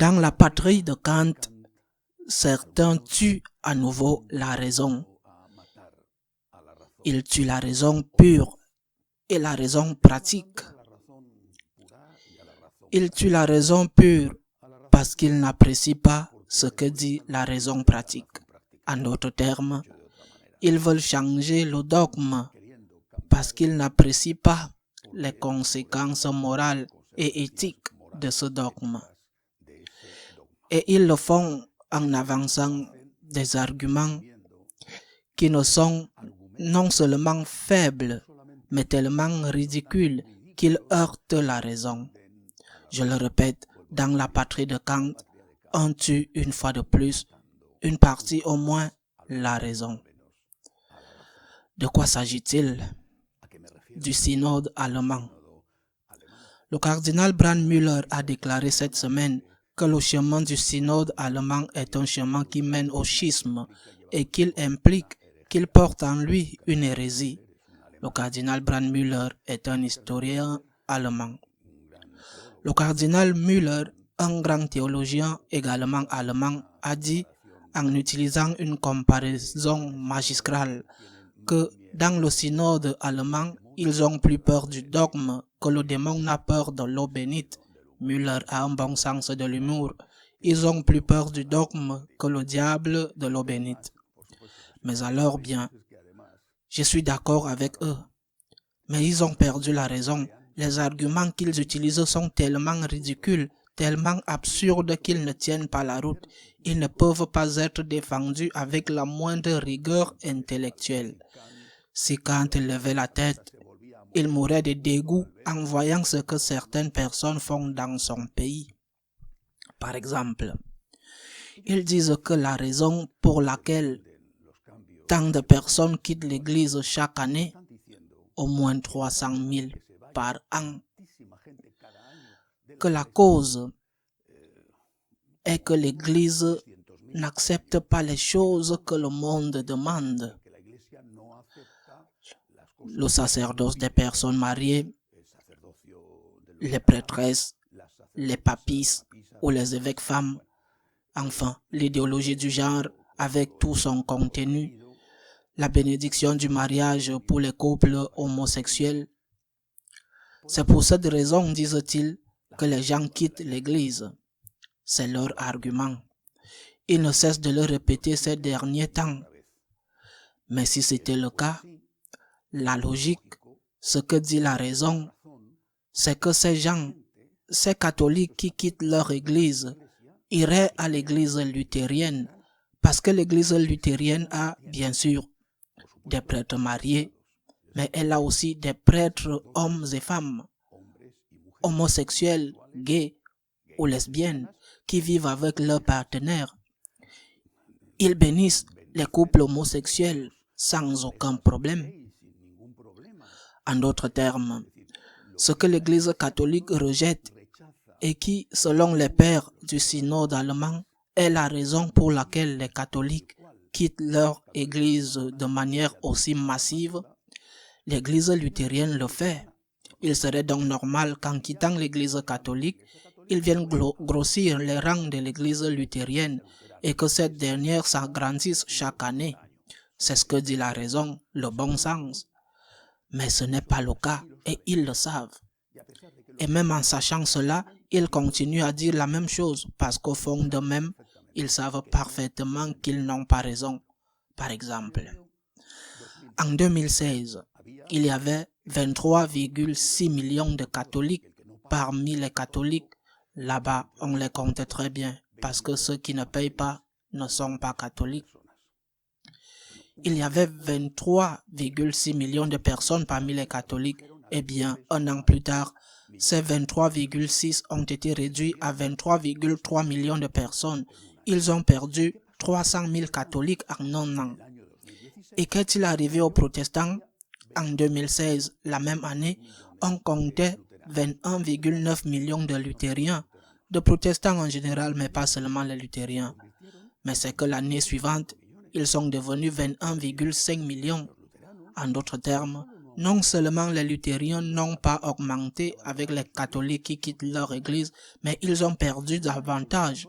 Dans la patrie de Kant, certains tuent à nouveau la raison. Ils tuent la raison pure et la raison pratique. Ils tuent la raison pure parce qu'ils n'apprécient pas ce que dit la raison pratique. En d'autres termes, ils veulent changer le dogme parce qu'ils n'apprécient pas les conséquences morales et éthiques de ce dogme. Et ils le font en avançant des arguments qui ne sont non seulement faibles, mais tellement ridicules qu'ils heurtent la raison. Je le répète, dans la patrie de Kant, on tue une fois de plus, une partie au moins, la raison. De quoi s'agit-il? Du synode allemand. Le cardinal Brandmüller a déclaré cette semaine que le chemin du synode allemand est un chemin qui mène au schisme et qu'il implique qu'il porte en lui une hérésie. Le cardinal Brandmüller est un historien allemand. Le cardinal Müller, un grand théologien également allemand, a dit, en utilisant une comparaison magistrale, que dans le synode allemand, ils ont plus peur du dogme que le démon n'a peur de l'eau bénite. Müller a un bon sens de l'humour. Ils ont plus peur du dogme que le diable de l'eau bénite. Mais alors bien, je suis d'accord avec eux. Mais ils ont perdu la raison. Les arguments qu'ils utilisent sont tellement ridicules, tellement absurdes qu'ils ne tiennent pas la route. Ils ne peuvent pas être défendus avec la moindre rigueur intellectuelle. Si Kant levait la tête, il mourrait de dégoût en voyant ce que certaines personnes font dans son pays. Par exemple, ils disent que la raison pour laquelle tant de personnes quittent l'Église chaque année, au moins 300 000 par an, que la cause est que l'Église n'accepte pas les choses que le monde demande. Le sacerdoce des personnes mariées, les prêtresses, les papistes ou les évêques femmes, enfin l'idéologie du genre avec tout son contenu, la bénédiction du mariage pour les couples homosexuels. C'est pour cette raison, disent-ils, que les gens quittent l'Église. C'est leur argument. Ils ne cessent de le répéter ces derniers temps. Mais si c'était le cas, la logique, ce que dit la raison, c'est que ces gens, ces catholiques qui quittent leur église, iraient à l'église luthérienne, parce que l'église luthérienne a, bien sûr, des prêtres mariés, mais elle a aussi des prêtres hommes et femmes, homosexuels, gays ou lesbiennes, qui vivent avec leurs partenaires. Ils bénissent les couples homosexuels sans aucun problème. En d'autres termes, ce que l'Église catholique rejette et qui, selon les pères du synode allemand, est la raison pour laquelle les catholiques quittent leur Église de manière aussi massive, l'Église luthérienne le fait. Il serait donc normal qu'en quittant l'Église catholique, ils viennent grossir les rangs de l'Église luthérienne et que cette dernière s'agrandisse chaque année. C'est ce que dit la raison, le bon sens. Mais ce n'est pas le cas et ils le savent. Et même en sachant cela, ils continuent à dire la même chose parce qu'au fond d'eux-mêmes, ils savent parfaitement qu'ils n'ont pas raison. Par exemple, en 2016, il y avait 23,6 millions de catholiques. Parmi les catholiques, là-bas, on les compte très bien parce que ceux qui ne payent pas ne sont pas catholiques. Il y avait 23,6 millions de personnes parmi les catholiques. Eh bien, un an plus tard, ces 23,6 ont été réduits à 23,3 millions de personnes. Ils ont perdu 300 000 catholiques en un an. Et qu'est-il arrivé aux protestants? En 2016, la même année, on comptait 21,9 millions de luthériens, de protestants en général, mais pas seulement les luthériens. Mais c'est que l'année suivante, ils sont devenus 21,5 millions. En d'autres termes, Non seulement les luthériens n'ont pas augmenté avec les catholiques qui quittent leur église, mais ils ont perdu davantage.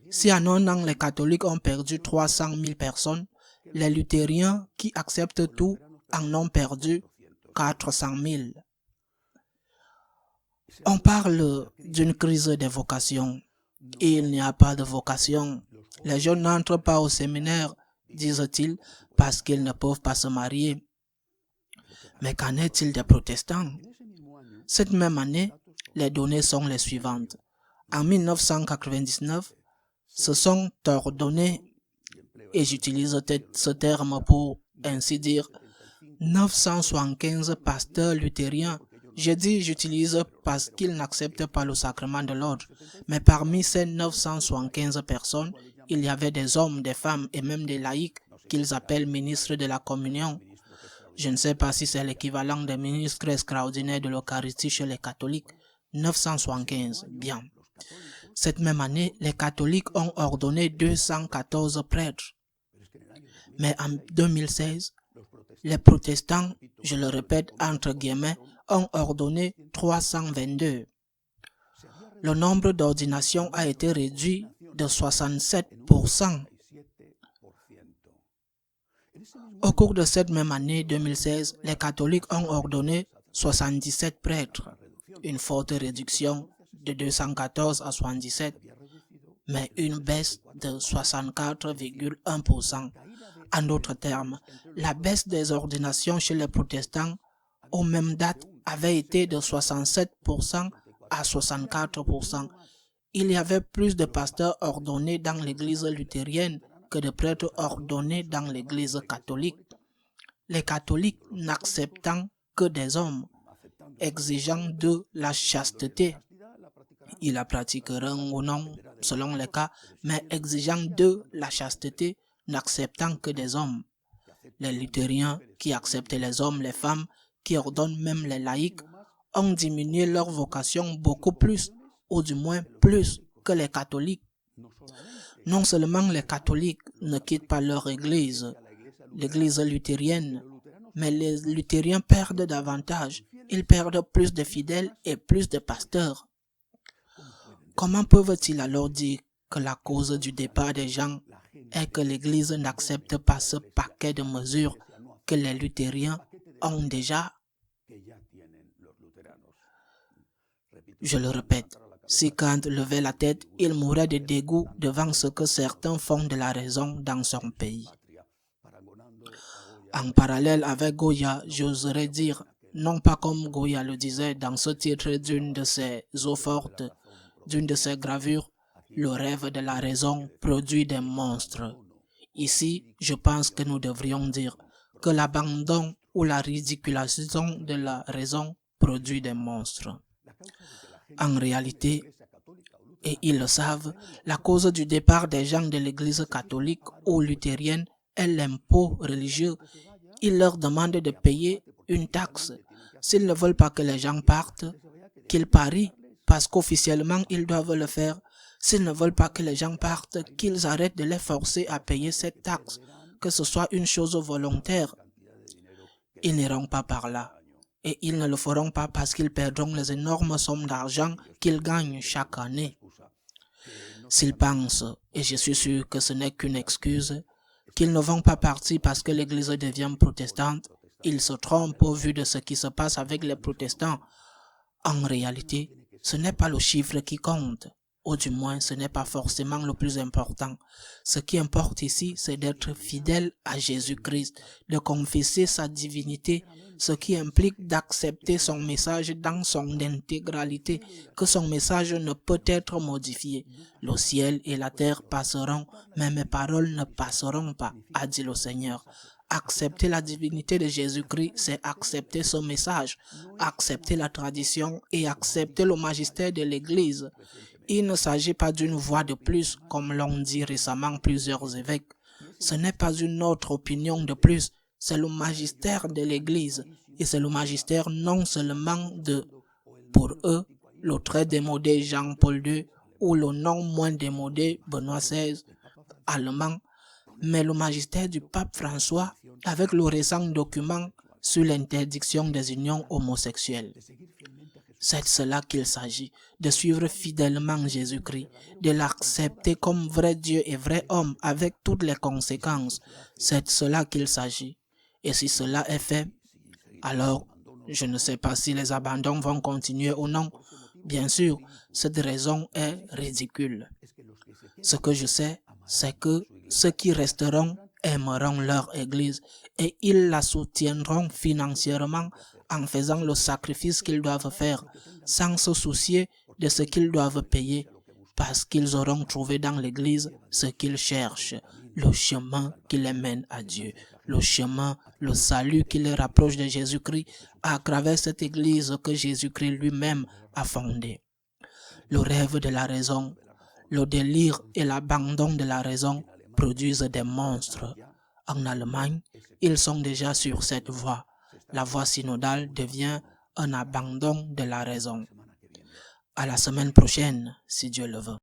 Si en un an les catholiques ont perdu 300 000 personnes, les luthériens qui acceptent tout en ont perdu 400 000. On parle d'une crise des vocations. Et il n'y a pas de vocation. Les jeunes n'entrent pas au séminaire, disent-ils, parce qu'ils ne peuvent pas se marier. Mais qu'en est-il des protestants? Cette même année, les données sont les suivantes. En 1999, se sont ordonnés, et j'utilise ce terme pour ainsi dire, 975 pasteurs luthériens. J'utilise parce qu'ils n'acceptent pas le sacrement de l'ordre. Mais parmi ces 975 personnes, il y avait des hommes, des femmes et même des laïcs qu'ils appellent ministres de la communion. Je ne sais pas si c'est l'équivalent des ministres extraordinaires de l'Eucharistie chez les catholiques. 975, bien. Cette même année, les catholiques ont ordonné 214 prêtres. Mais en 2016, les protestants, je le répète entre guillemets, ont ordonné 322. Le nombre d'ordinations a été réduit de 67%. Au cours de cette même année 2016, les catholiques ont ordonné 77 prêtres, une forte réduction de 214 à 77, mais une baisse de 64,1%. En d'autres termes, la baisse des ordinations chez les protestants aux mêmes dates avait été de 67% à 64%. Il y avait plus de pasteurs ordonnés dans l'église luthérienne que de prêtres ordonnés dans l'église catholique. Les catholiques n'acceptant que des hommes, exigeant de la chasteté. Ils la pratiqueront ou non, selon les cas, mais exigeant de la chasteté, n'acceptant que des hommes. Les luthériens qui acceptent les hommes, les femmes, qui ordonnent même les laïcs, ont diminué leur vocation beaucoup plus, ou du moins plus que les catholiques. Non seulement les catholiques ne quittent pas leur église, l'église luthérienne, mais les luthériens perdent davantage. Ils perdent plus de fidèles et plus de pasteurs. Comment peuvent-ils alors dire que la cause du départ des gens est que l'Église n'accepte pas ce paquet de mesures que les luthériens ont déjà? Je le répète, si Kant levait la tête, il mourrait de dégoût devant ce que certains font de la raison dans son pays. En parallèle avec Goya, j'oserais dire, non pas comme Goya le disait dans ce titre d'une de ses eaux fortes, d'une de ses gravures, le rêve de la raison produit des monstres. Ici, je pense que nous devrions dire que l'abandon ou la ridiculisation de la raison produit des monstres. En réalité, et ils le savent, la cause du départ des gens de l'église catholique ou luthérienne est l'impôt religieux. Ils leur demandent de payer une taxe. S'ils ne veulent pas que les gens partent, qu'ils parient, parce qu'officiellement ils doivent le faire. S'ils ne veulent pas que les gens partent, qu'ils arrêtent de les forcer à payer cette taxe, que ce soit une chose volontaire. Ils n'iront pas par là. Et ils ne le feront pas parce qu'ils perdront les énormes sommes d'argent qu'ils gagnent chaque année. S'ils pensent, et je suis sûr que ce n'est qu'une excuse, qu'ils ne vont pas partir parce que l'Église devient protestante, ils se trompent au vu de ce qui se passe avec les protestants. En réalité, ce n'est pas le chiffre qui compte, ou du moins ce n'est pas forcément le plus important. Ce qui importe ici, c'est d'être fidèle à Jésus-Christ, de confesser sa divinité, ce qui implique d'accepter son message dans son intégralité, que son message ne peut être modifié. Le ciel et la terre passeront, mais mes paroles ne passeront pas, a dit le Seigneur. Accepter la divinité de Jésus-Christ, c'est accepter ce message, accepter la tradition et accepter le magistère de l'Église. Il ne s'agit pas d'une voix de plus, comme l'ont dit récemment plusieurs évêques. Ce n'est pas une autre opinion de plus, c'est le magistère de l'Église. Et c'est le magistère non seulement de, pour eux, le très démodé Jean-Paul II ou le non moins démodé Benoît XVI, allemand, mais le magistère du pape François avec le récent document sur l'interdiction des unions homosexuelles. C'est de cela qu'il s'agit, de suivre fidèlement Jésus-Christ, de l'accepter comme vrai Dieu et vrai homme avec toutes les conséquences. C'est de cela qu'il s'agit. Et si cela est fait, alors je ne sais pas si les abandons vont continuer ou non. Bien sûr, cette raison est ridicule. Ce que je sais, c'est que ceux qui resteront aimeront leur Église et ils la soutiendront financièrement en faisant le sacrifice qu'ils doivent faire, sans se soucier de ce qu'ils doivent payer, parce qu'ils auront trouvé dans l'Église ce qu'ils cherchent, le chemin qui les mène à Dieu, le chemin, le salut qui les rapproche de Jésus-Christ à travers cette Église que Jésus-Christ lui-même a fondée. Le rêve de la raison, le délire et l'abandon de la raison produisent des monstres. En Allemagne, ils sont déjà sur cette voie. La voie synodale devient un abandon de la raison. À la semaine prochaine, si Dieu le veut.